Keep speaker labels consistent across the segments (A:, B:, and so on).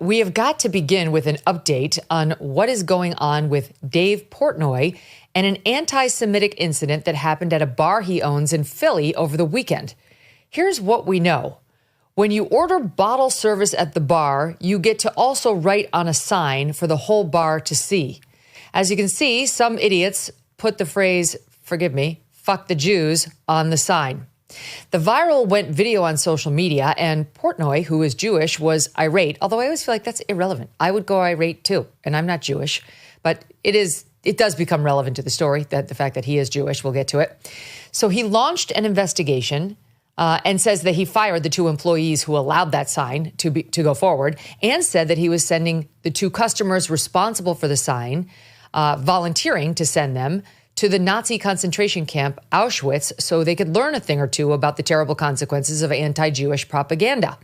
A: we have got to begin with an update on what is going on with Dave Portnoy and an anti-Semitic incident that happened at a bar he owns in Philly over the weekend. Here's what we know. When you order bottle service at the bar, you get to also write on a sign for the whole bar to see. As you can see, some idiots put the phrase, forgive me, fuck the Jews on the sign. The viral went video on social media, and Portnoy, who is Jewish, was irate, although I always feel like that's irrelevant. I would go irate too, and I'm not Jewish, but it does become relevant to the story, that the fact that he is Jewish. We'll get to it. So he launched an investigation and says that he fired the 2 employees who allowed that sign to go forward, and said that he was sending the 2 customers responsible for the sign, volunteering to send them to the Nazi concentration camp Auschwitz so they could learn a thing or two about the terrible consequences of anti-Jewish propaganda.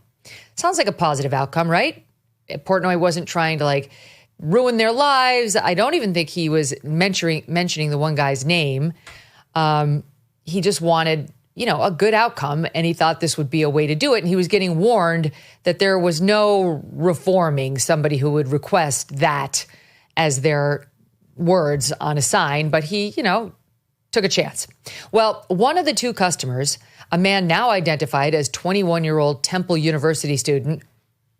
A: Sounds like a positive outcome, right? Portnoy wasn't trying to ruin their lives. I don't even think he was mentioning the one guy's name. He just wanted, a good outcome, and he thought this would be a way to do it. And he was getting warned that there was no reforming somebody who would request that as their words on a sign, but he, took a chance. Well, one of the 2 customers, a man now identified as 21-year-old Temple University student,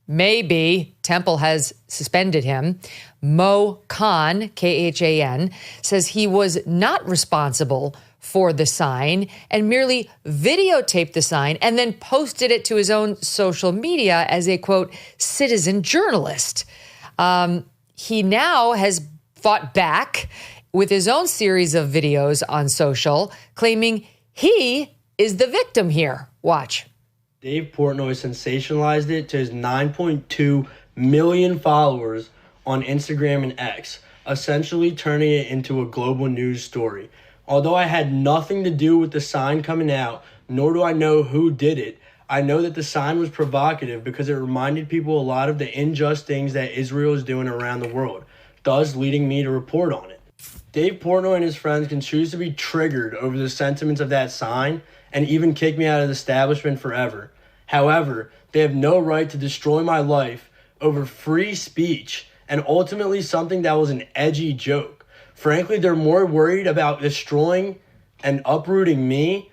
A: maybe Temple has suspended him, Mo Khan, Khan, says he was not responsible for the sign and merely videotaped the sign and then posted it to his own social media as a, quote, citizen journalist. He now has fought back with his own series of videos on social, claiming he is the victim here. Watch.
B: Dave Portnoy sensationalized it to his 9.2 million followers on Instagram and X, essentially turning it into a global news story. Although I had nothing to do with the sign coming out, nor do I know who did it, I know that the sign was provocative because it reminded people a lot of the unjust things that Israel is doing around the world, thus leading me to report on it. Dave Portnoy and his friends can choose to be triggered over the sentiments of that sign and even kick me out of the establishment forever. However, they have no right to destroy my life over free speech and ultimately something that was an edgy joke. Frankly, they're more worried about destroying and uprooting me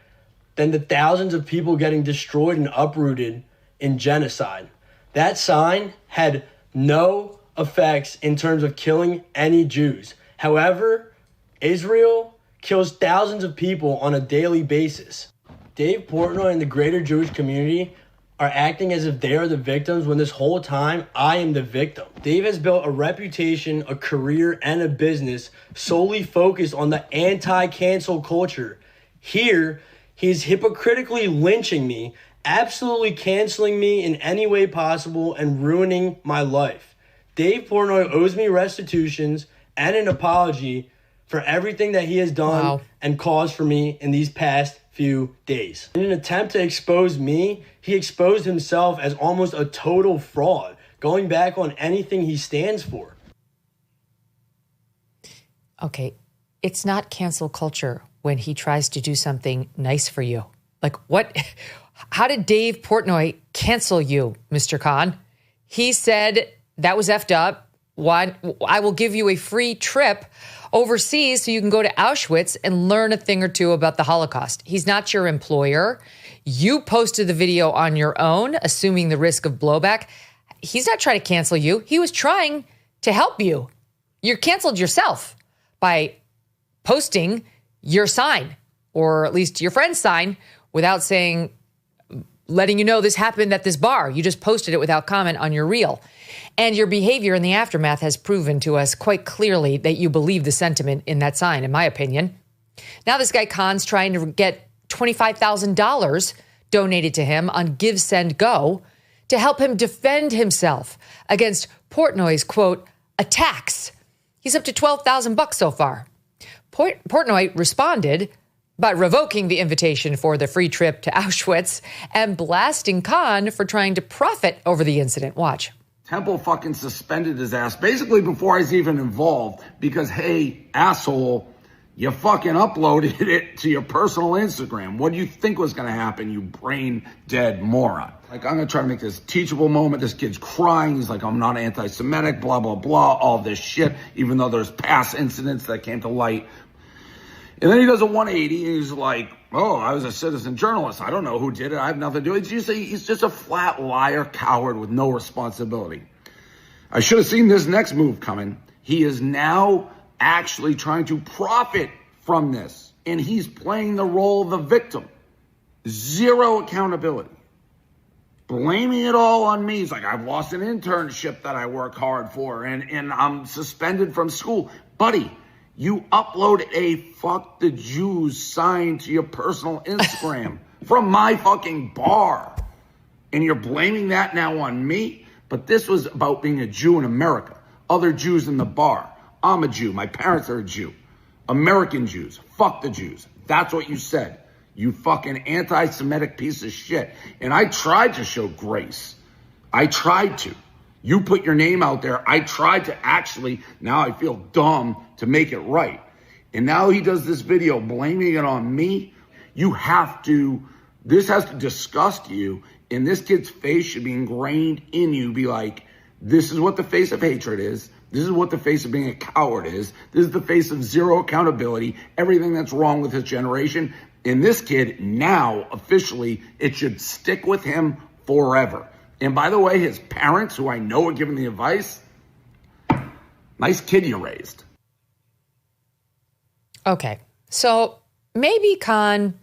B: than the thousands of people getting destroyed and uprooted in genocide. That sign had no effects in terms of killing any Jews. However, Israel kills thousands of people on a daily basis. Dave Portnoy and the greater Jewish community are acting as if they are the victims when this whole time I am the victim. Dave has built a reputation, a career, and a business solely focused on the anti-cancel culture. Here, he is hypocritically lynching me, absolutely canceling me in any way possible, and ruining my life. Dave Portnoy owes me restitutions and an apology for everything that he has done and caused for me in these past few days. In an attempt to expose me, he exposed himself as almost a total fraud, going back on anything he stands for.
A: Okay, it's not cancel culture when he tries to do something nice for you. What? How did Dave Portnoy cancel you, Mr. Khan? He said that was effed up. I will give you a free trip overseas so you can go to Auschwitz and learn a thing or two about the Holocaust. He's not your employer. You posted the video on your own, assuming the risk of blowback. He's not trying to cancel you. He was trying to help you. You're canceled yourself by posting your sign, or at least your friend's sign, without letting you know this happened at this bar. You just posted it without comment on your reel. And your behavior in the aftermath has proven to us quite clearly that you believe the sentiment in that sign, in my opinion. Now this guy Khan's trying to get $25,000 donated to him on Give, Send, Go to help him defend himself against Portnoy's, quote, attacks. He's up to $12,000 so far. Portnoy responded by revoking the invitation for the free trip to Auschwitz and blasting Khan for trying to profit over the incident. Watch.
C: Temple fucking suspended his ass basically before I was even involved because, hey, asshole, You fucking uploaded it to your personal Instagram. What do you think was going to happen, you brain dead moron? Like, I'm going to try to make this teachable moment. This kid's crying. He's like, I'm not anti-Semitic, blah, blah, blah, all this shit, even though there's past incidents that came to light. And then he does a 180, and he's like, oh, I was a citizen journalist. I don't know who did it. I have nothing to do with it. He's just a flat liar, coward with no responsibility. I should have seen this next move coming. He is now actually trying to profit from this, and he's playing the role of the victim. Zero accountability. Blaming it all on me. He's like, I've lost an internship that I work hard for, and I'm suspended from school. Buddy, you upload a fuck the Jews sign to your personal Instagram from my fucking bar. And you're blaming that now on me? But this was about being a Jew in America. Other Jews in the bar. I'm a Jew. My parents are a Jew. American Jews. Fuck the Jews. That's what you said. You fucking anti-Semitic piece of shit. And I tried to show grace. I tried to. You put your name out there. I tried to actually, now I feel dumb to make it right. And now he does this video blaming it on me. You have to, this has to disgust you. And this kid's face should be ingrained in you. Be like, this is what the face of hatred is. This is what the face of being a coward is. This is the face of zero accountability. Everything that's wrong with his generation. And this kid, now, officially, it should stick with him forever. And by the way, his parents, who I know are giving the advice, nice kid you raised.
A: Okay, so maybe Khan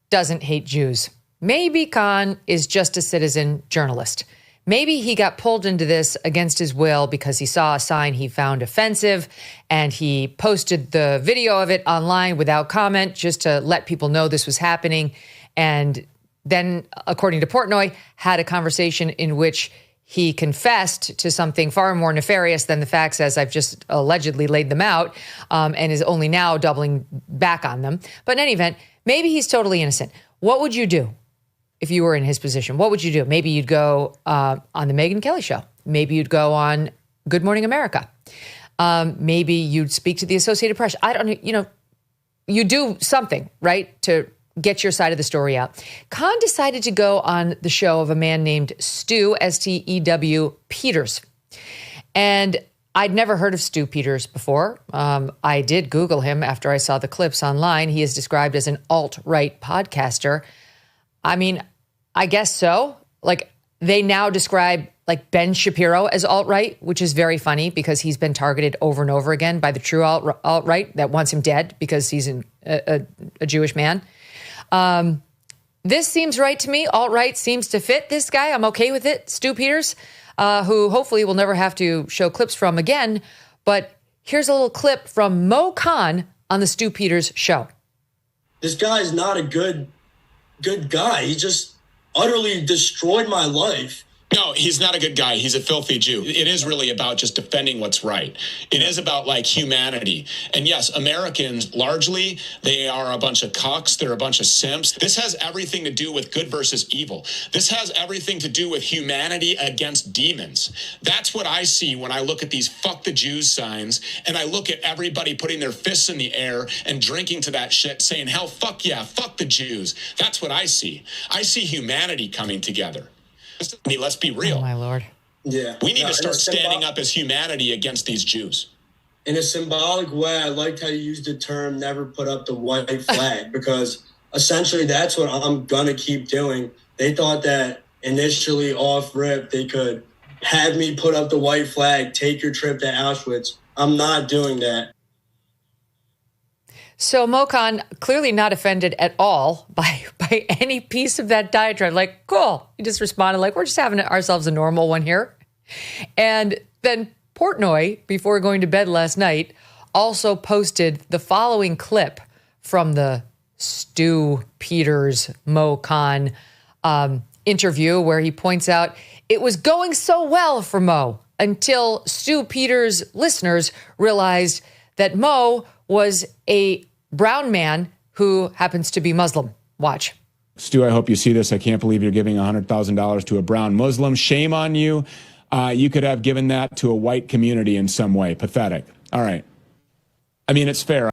A: doesn't hate Jews. Maybe Khan is just a citizen journalist. Maybe he got pulled into this against his will because he saw a sign he found offensive and he posted the video of it online without comment just to let people know this was happening. And then, according to Portnoy, had a conversation in which he confessed to something far more nefarious than the facts as I've just allegedly laid them out, and is only now doubling back on them. But in any event, maybe he's totally innocent. What would you do if you were in his position? What would you do? Maybe you'd go on the Megyn Kelly Show. Maybe you'd go on Good Morning America. Maybe you'd speak to the Associated Press. I don't know, you do something, right, to get your side of the story out. Khan decided to go on the show of a man named Stu, S-T-E-W, Peters. And I'd never heard of Stu Peters before. I did Google him after I saw the clips online. He is described as an alt-right podcaster. I mean, I guess so. Like, they now describe like Ben Shapiro as alt-right, which is very funny because he's been targeted over and over again by the true alt-right that wants him dead because he's a Jewish man. This seems right to me. Alt-right seems to fit this guy. I'm okay with it. Stu Peters, who hopefully we'll never have to show clips from again. But here's a little clip from Mo Khan on the Stu Peters show.
B: This guy's not a good guy. He just utterly destroyed my life.
D: No, he's not a good guy. He's a filthy Jew. It is really about just defending what's right. It is about like humanity. And yes, Americans, largely, they are a bunch of cucks. They're a bunch of simps. This has everything to do with good versus evil. This has everything to do with humanity against demons. That's what I see when I look at these fuck the Jews signs and I look at everybody putting their fists in the air and drinking to that shit saying, hell, fuck yeah, fuck the Jews. That's what I see. I see humanity coming together. I mean, let's be real.
A: Oh, my Lord.
B: Yeah.
D: We need to start standing up as humanity against these Jews.
B: In a symbolic way, I liked how you used the term never put up the white flag because essentially that's what I'm going to keep doing. They thought that initially off rip, they could have me put up the white flag, take your trip to Auschwitz. I'm not doing that.
A: So Mo Khan clearly not offended at all by any piece of that diatribe. Like, cool. He just responded like, we're just having ourselves a normal one here. And then Portnoy, before going to bed last night, also posted the following clip from the Stu Peters Mo Khan interview where he points out it was going so well for Mo until Stu Peters listeners realized that Mo was a brown man who happens to be Muslim. Watch.
E: Stu, I hope you see this. I can't believe you're giving $100,000 to a brown Muslim. Shame on you. You could have given that to a white community in some way. Pathetic. All right. I mean, it's fair.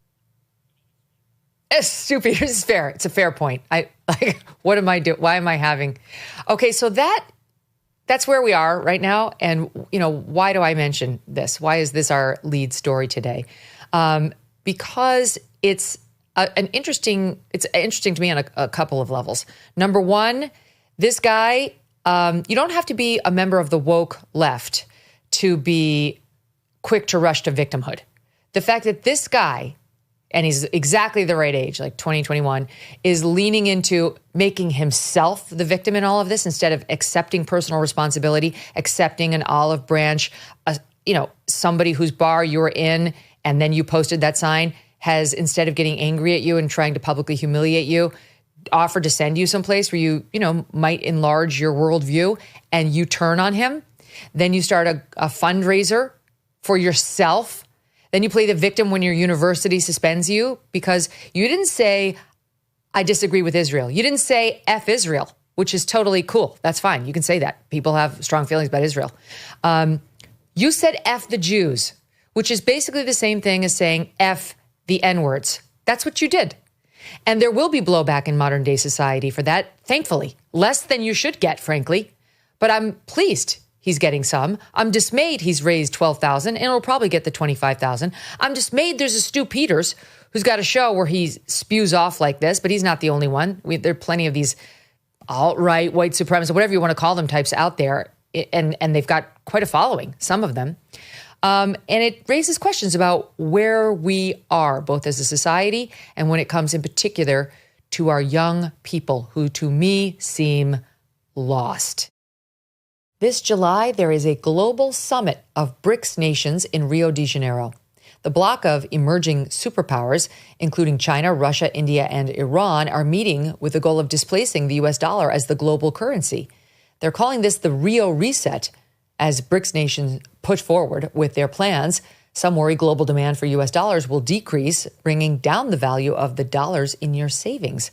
A: Stupid. This is fair. It's a fair point. What am I doing? Why am I having? Okay, so that's where we are right now. And, why do I mention this? Why is this our lead story today? Because it's interesting to me on a couple of levels. Number one, this guy, you don't have to be a member of the woke left to be quick to rush to victimhood. The fact that this guy, and he's exactly the right age, like 2021, is leaning into making himself the victim in all of this instead of accepting personal responsibility, accepting an olive branch, somebody whose bar you were in and then you posted that sign has, instead of getting angry at you and trying to publicly humiliate you, offered to send you someplace where you might enlarge your worldview, and you turn on him. Then you start a fundraiser for yourself. Then you play the victim when your university suspends you because you didn't say, I disagree with Israel. You didn't say F Israel, which is totally cool. That's fine. You can say that. People have strong feelings about Israel. You said F the Jews, which is basically the same thing as saying F the N-words. That's what you did. And there will be blowback in modern day society for that, thankfully. Less than you should get, frankly. But I'm pleased he's getting some. I'm dismayed he's raised $12,000 and he'll probably get the $25,000. I'm dismayed there's a Stu Peters who's got a show where he spews off like this, but he's not the only one. There are plenty of these alt-right, white supremacists, whatever you want to call them, types out there. And they've got quite a following, some of them. And it raises questions about where we are, both as a society and when it comes in particular to our young people who, to me, seem lost. This July, there is a global summit of BRICS nations in Rio de Janeiro. The bloc of emerging superpowers, including China, Russia, India, and Iran, are meeting with the goal of displacing the US dollar as the global currency. They're calling this the Rio Reset, as BRICS nations push forward with their plans. Some worry global demand for US dollars will decrease, bringing down the value of the dollars in your savings.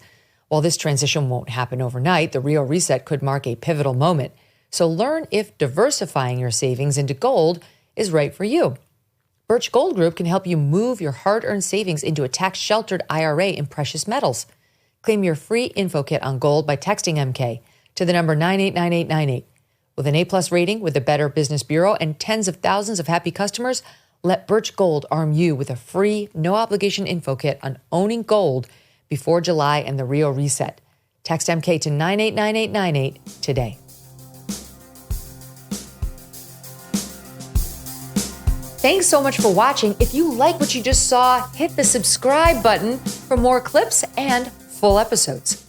A: While this transition won't happen overnight, the Rio Reset could mark a pivotal moment. So learn if diversifying your savings into gold is right for you. Birch Gold Group can help you move your hard-earned savings into a tax-sheltered IRA in precious metals. Claim your free info kit on gold by texting MK to the number 989898. With an A-plus rating with the Better Business Bureau and tens of thousands of happy customers, let Birch Gold arm you with a free, no-obligation info kit on owning gold before July and the Rio Reset. Text MK to 989898 today. Thanks so much for watching. If you like what you just saw, hit the subscribe button for more clips and full episodes.